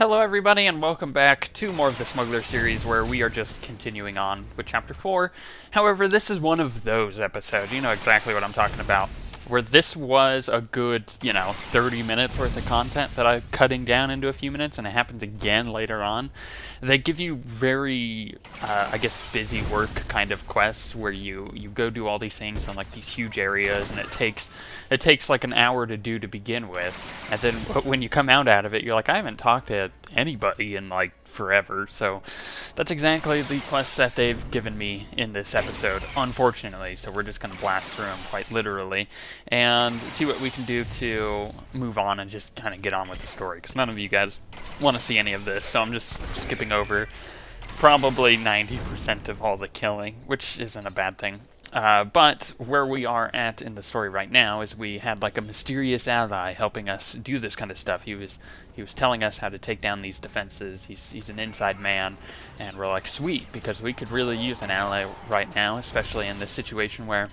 Hello everybody and welcome back to more of the Smuggler series where we are just continuing on with Chapter 4. However, this is one of those episodes, you know exactly what I'm talking about, where this was a good, 30 minutes worth of content that I'm cutting down into a few minutes, and it happens again later on. They give you very, busy work kind of quests where you go do all these things on like these huge areas, and it takes like an hour to do to begin with, and then when you come out of it, you're like, I haven't talked to anybody in like forever. So that's exactly the quests that they've given me in this episode, unfortunately. So we're just going to blast through them quite literally and see what we can do to move on and just kind of get on with the story, because none of you guys want to see any of this, so I'm just skipping over probably 90% of all the killing, which isn't a bad thing. But where we are at in the story right now is we had like a mysterious ally helping us do this kind of stuff. He was telling us how to take down these defenses. He's an inside man, and we're like, sweet, because we could really use an ally right now, especially in this situation where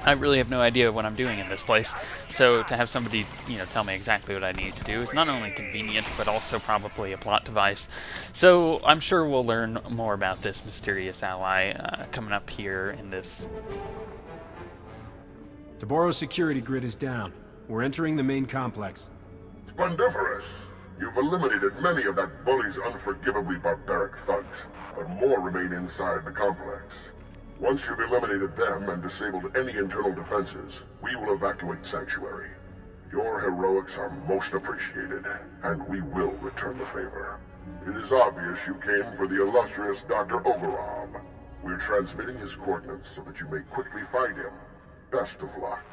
I really have no idea what I'm doing in this place. So to have somebody, tell me exactly what I need to do is not only convenient, but also probably a plot device. So I'm sure we'll learn more about this mysterious ally coming up here in this. Taboro's security grid is down. We're entering the main complex. Splendiferous! You've eliminated many of that bully's unforgivably barbaric thugs, but more remain inside the complex. Once you've eliminated them and disabled any internal defenses, we will evacuate Sanctuary. Your heroics are most appreciated, and we will return the favor. It is obvious you came for the illustrious Dr. Overrun. We're transmitting his coordinates so that you may quickly find him. Best of luck.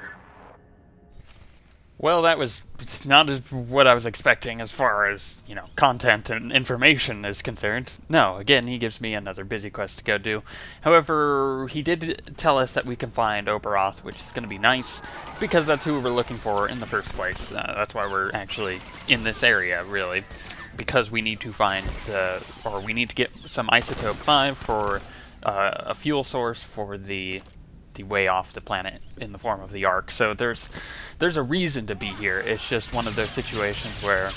Well, that was not what I was expecting as far as, content and information is concerned. No, again, he gives me another busy quest to go do. However, he did tell us that we can find Oberoth, which is going to be nice, because that's who we were looking for in the first place. That's why we're actually in this area, really, because we need to find, we need to get some Isotope 5 for a fuel source for the way off the planet in the form of the Ark. So there's a reason to be here. It's just one of those situations where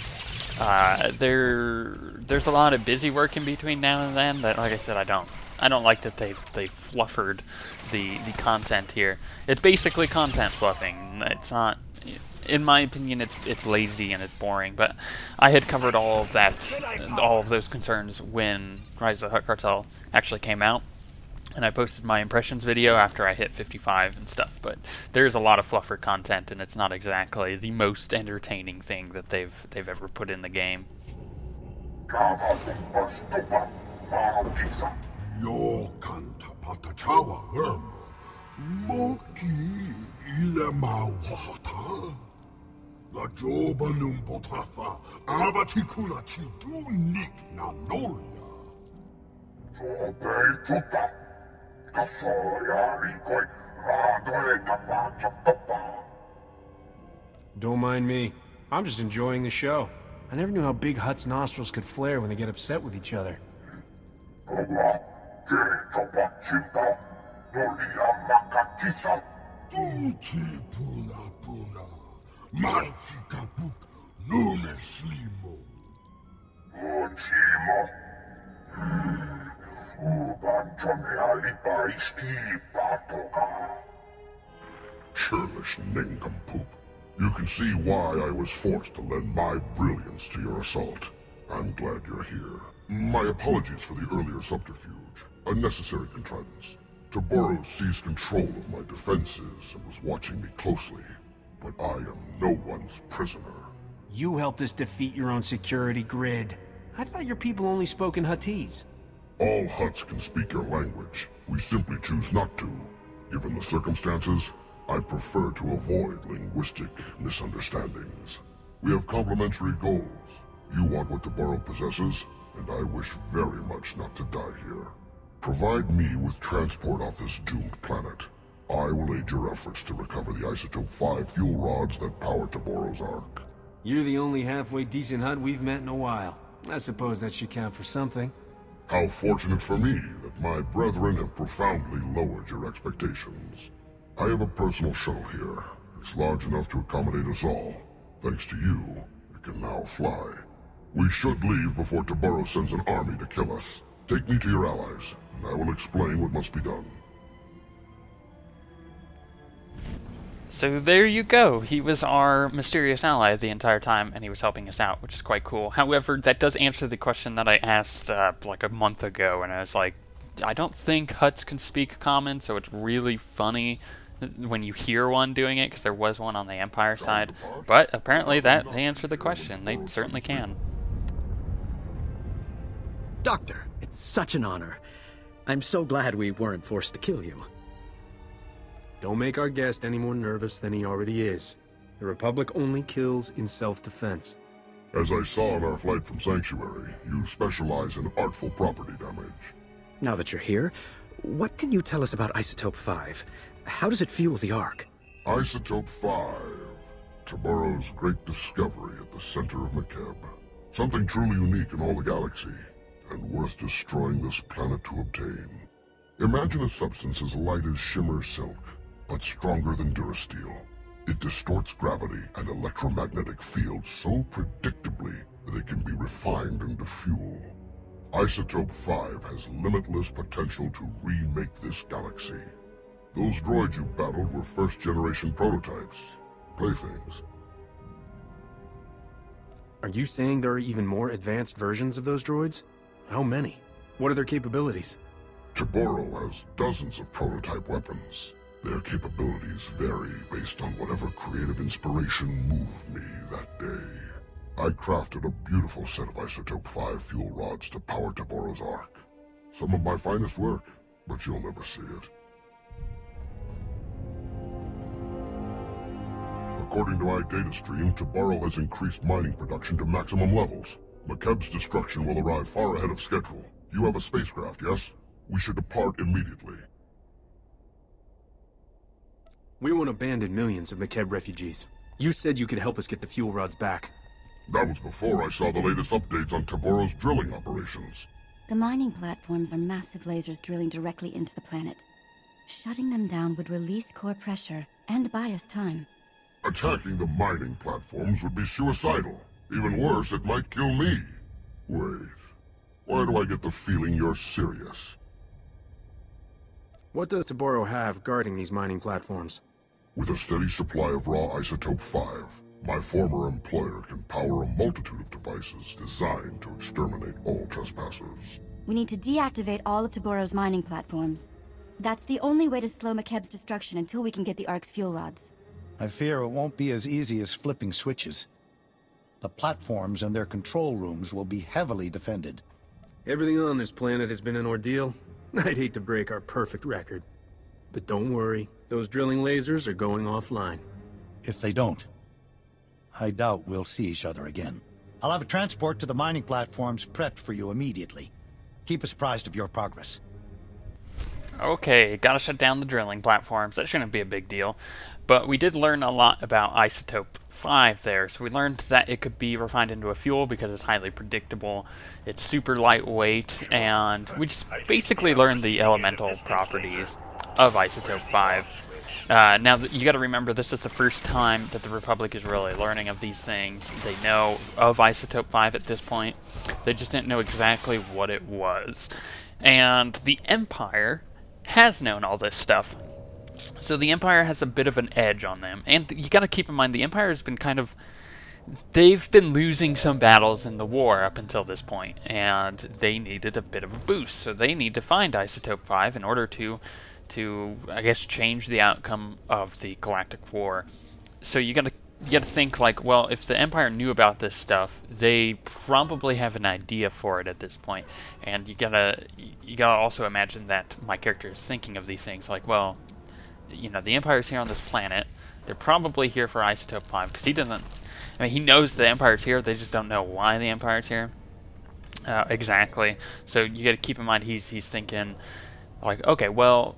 there's a lot of busy work in between now and then that, like I said, I don't like that they fluffered the content here. It's basically content fluffing. It's not, in my opinion, it's lazy and it's boring, but I had covered all of those concerns when Rise of the Hutt Cartel actually came out. And I posted my impressions video after I hit 55 and stuff, but there's a lot of fluffer content, and it's not exactly the most entertaining thing that they've ever put in the game. Don't mind me. I'm just enjoying the show. I never knew how big Hutt's nostrils could flare when they get upset with each other. Churlish nincompoop. You can see why I was forced to lend my brilliance to your assault. I'm glad you're here. My apologies for the earlier subterfuge. A necessary contrivance. Taboro seized control of my defenses and was watching me closely. But I am no one's prisoner. You helped us defeat your own security grid. I thought your people only spoke in Huttese. All Hutts can speak your language. We simply choose not to. Given the circumstances, I prefer to avoid linguistic misunderstandings. We have complementary goals. You want what Taboro possesses, and I wish very much not to die here. Provide me with transport off this doomed planet. I will aid your efforts to recover the Isotope 5 fuel rods that power Taboro's Ark. You're the only halfway decent Hutt we've met in a while. I suppose that should count for something. How fortunate for me that my brethren have profoundly lowered your expectations. I have a personal shuttle here. It's large enough to accommodate us all. Thanks to you, it can now fly. We should leave before Tabaro sends an army to kill us. Take me to your allies, and I will explain what must be done. So there you go. He was our mysterious ally the entire time, and he was helping us out, which is quite cool. However, that does answer the question that I asked like a month ago, and I was like, I don't think Hutts can speak Common, so it's really funny when you hear one doing it, because there was one on the Empire side. But apparently they answered the question. They certainly can. Doctor, it's such an honor. I'm so glad we weren't forced to kill you. Don't make our guest any more nervous than he already is. The Republic only kills in self-defense. As I saw on our flight from Sanctuary, you specialize in artful property damage. Now that you're here, what can you tell us about Isotope 5? How does it fuel the Ark? Isotope 5. Tabaro's great discovery at the center of Makeb. Something truly unique in all the galaxy, and worth destroying this planet to obtain. Imagine a substance as light as shimmer silk, but stronger than Durasteel. It distorts gravity and electromagnetic fields so predictably that it can be refined into fuel. Isotope 5 has limitless potential to remake this galaxy. Those droids you battled were first-generation prototypes. Playthings. Are you saying there are even more advanced versions of those droids? How many? What are their capabilities? Tabaro has dozens of prototype weapons. Their capabilities vary based on whatever creative inspiration moved me that day. I crafted a beautiful set of Isotope 5 fuel rods to power Tabaro's Ark. Some of my finest work, but you'll never see it. According to my data stream, Tabaro has increased mining production to maximum levels. Makeb's destruction will arrive far ahead of schedule. You have a spacecraft, yes? We should depart immediately. We won't abandon millions of Makeb refugees. You said you could help us get the fuel rods back. That was before I saw the latest updates on Tabaro's drilling operations. The mining platforms are massive lasers drilling directly into the planet. Shutting them down would release core pressure and buy us time. Attacking the mining platforms would be suicidal. Even worse, it might kill me. Wait. Why do I get the feeling you're serious? What does Tabaro have guarding these mining platforms? With a steady supply of raw Isotope 5, my former employer can power a multitude of devices designed to exterminate all trespassers. We need to deactivate all of Tabaro's mining platforms. That's the only way to slow Makeb's destruction until we can get the Ark's fuel rods. I fear it won't be as easy as flipping switches. The platforms and their control rooms will be heavily defended. Everything on this planet has been an ordeal. I'd hate to break our perfect record. But don't worry, those drilling lasers are going offline. If they don't, I doubt we'll see each other again. I'll have a transport to the mining platforms prepped for you immediately. Keep us apprised of your progress. Okay, gotta shut down the drilling platforms. That shouldn't be a big deal. But we did learn a lot about Isotope 5 there. So we learned that it could be refined into a fuel because it's highly predictable. It's super lightweight, and we just basically learned the elemental properties of Isotope 5. Now, you gotta remember, this is the first time that the Republic is really learning of these things. They know of Isotope 5 at this point. They just didn't know exactly what it was. And the Empire has known all this stuff. So the Empire has a bit of an edge on them. And you gotta keep in mind, the Empire has been they've been losing some battles in the war up until this point, and they needed a bit of a boost. So they need to find Isotope 5 in order to I guess, change the outcome of the Galactic War. So you gotta think, like, well, if the Empire knew about this stuff, they probably have an idea for it at this point. And you gotta also imagine that my character is thinking of these things, like, well, you know, the Empire's here on this planet. They're probably here for Isotope 5, because he knows the Empire's here, they just don't know why the Empire's here. Exactly. So you gotta keep in mind, he's thinking, like, okay, well,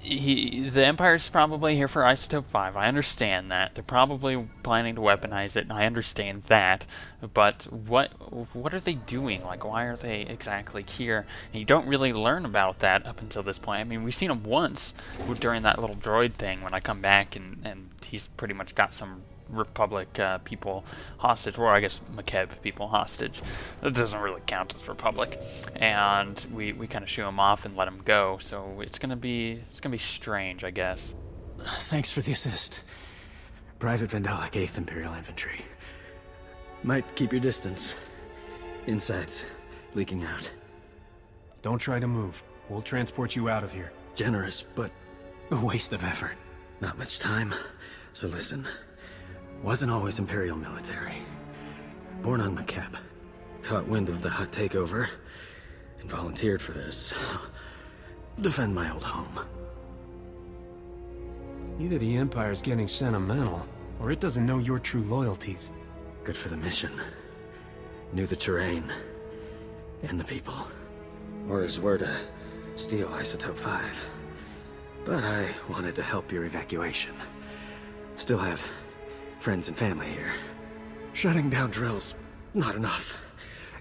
the Empire's probably here for Isotope 5. I understand that. They're probably planning to weaponize it, and I understand that. But what are they doing? Like, why are they exactly here? And you don't really learn about that up until this point. I mean, we've seen him once during that little droid thing when I come back, and he's pretty much got some Republic people hostage, or I guess Makeb people hostage. That doesn't really count as Republic. And we kind of shoo him off and let him go. So it's gonna be strange, I guess. Thanks for the assist. Private Vendelic, 8th Imperial Infantry. Might keep your distance. Insides leaking out. Don't try to move. We'll transport you out of here. Generous, but a waste of effort. Not much time, so listen. Wasn't always Imperial military. Born on Makeb. Caught wind of the Hutt takeover, and volunteered for this. Defend my old home. Either the Empire's getting sentimental, or it doesn't know your true loyalties. Good for the mission. Knew the terrain, and the people. Orders were to steal Isotope 5. But I wanted to help your evacuation. Still have friends and family here. Shutting down drills, not enough.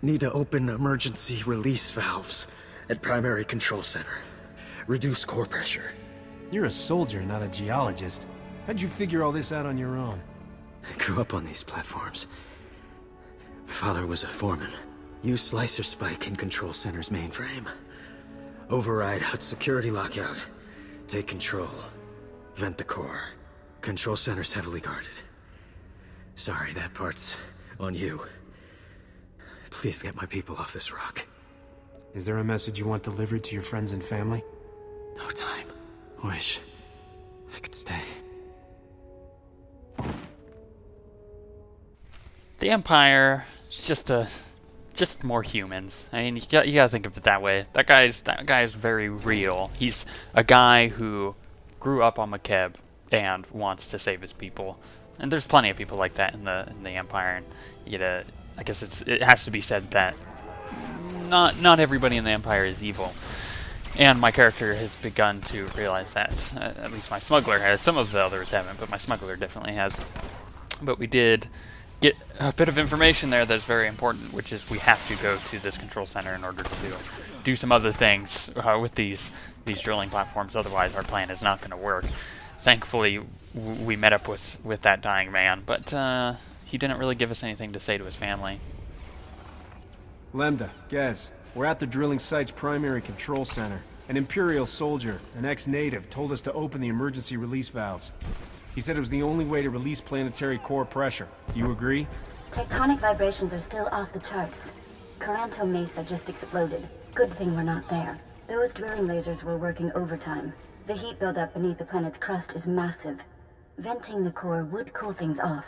Need to open emergency release valves at primary control center. Reduce core pressure. You're a soldier, not a geologist. How'd you figure all this out on your own? I grew up on these platforms. My father was a foreman. Used Slicer Spike in Control Center's mainframe. Override Hutt security lockout. Take control. Vent the core. Control Center's heavily guarded. Sorry, that part's on you. Please get my people off this rock. Is there a message you want delivered to your friends and family? No time. Wish I could stay. The Empire is just more humans. I mean, you gotta think of it that way. That guy's very real. He's a guy who grew up on Makeb and wants to save his people. And there's plenty of people like that in the Empire. And I guess it has to be said that not everybody in the Empire is evil. And my character has begun to realize that. At least my Smuggler has. Some of the others haven't, but my Smuggler definitely has. But we did get a bit of information there that's very important, which is we have to go to this control center in order to do some other things with these drilling platforms. Otherwise, our plan is not going to work. Thankfully, we met up with that dying man, but he didn't really give us anything to say to his family. Lambda, Gaz, we're at the drilling site's primary control center. An Imperial soldier, an ex-native, told us to open the emergency release valves. He said it was the only way to release planetary core pressure. Do you agree? Tectonic vibrations are still off the charts. Coranto Mesa just exploded. Good thing we're not there. Those drilling lasers were working overtime. The heat buildup beneath the planet's crust is massive. Venting the core would cool things off.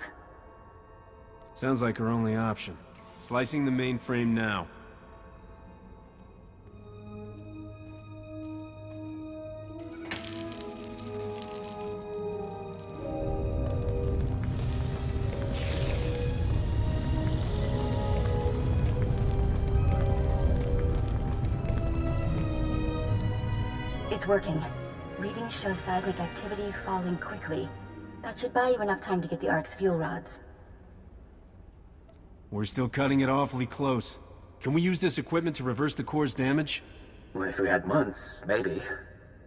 Sounds like our only option. Slicing the mainframe now. It's working. Readings show seismic activity falling quickly. That should buy you enough time to get the Ark's fuel rods. We're still cutting it awfully close. Can we use this equipment to reverse the core's damage? Well, if we had months, maybe.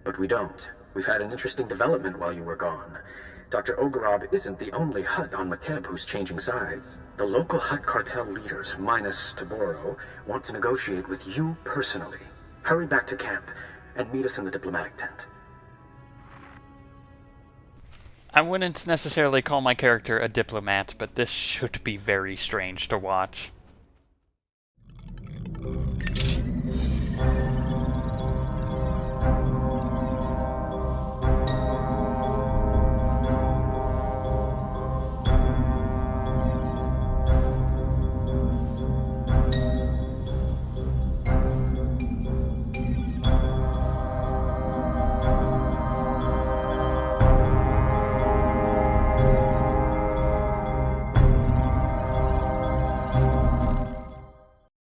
But we don't. We've had an interesting development while you were gone. Dr. Ogorob isn't the only Hutt on Makeb who's changing sides. The local Hutt Cartel leaders, minus Taboro, want to negotiate with you personally. Hurry back to camp and meet us in the diplomatic tent. I wouldn't necessarily call my character a diplomat, but this should be very strange to watch.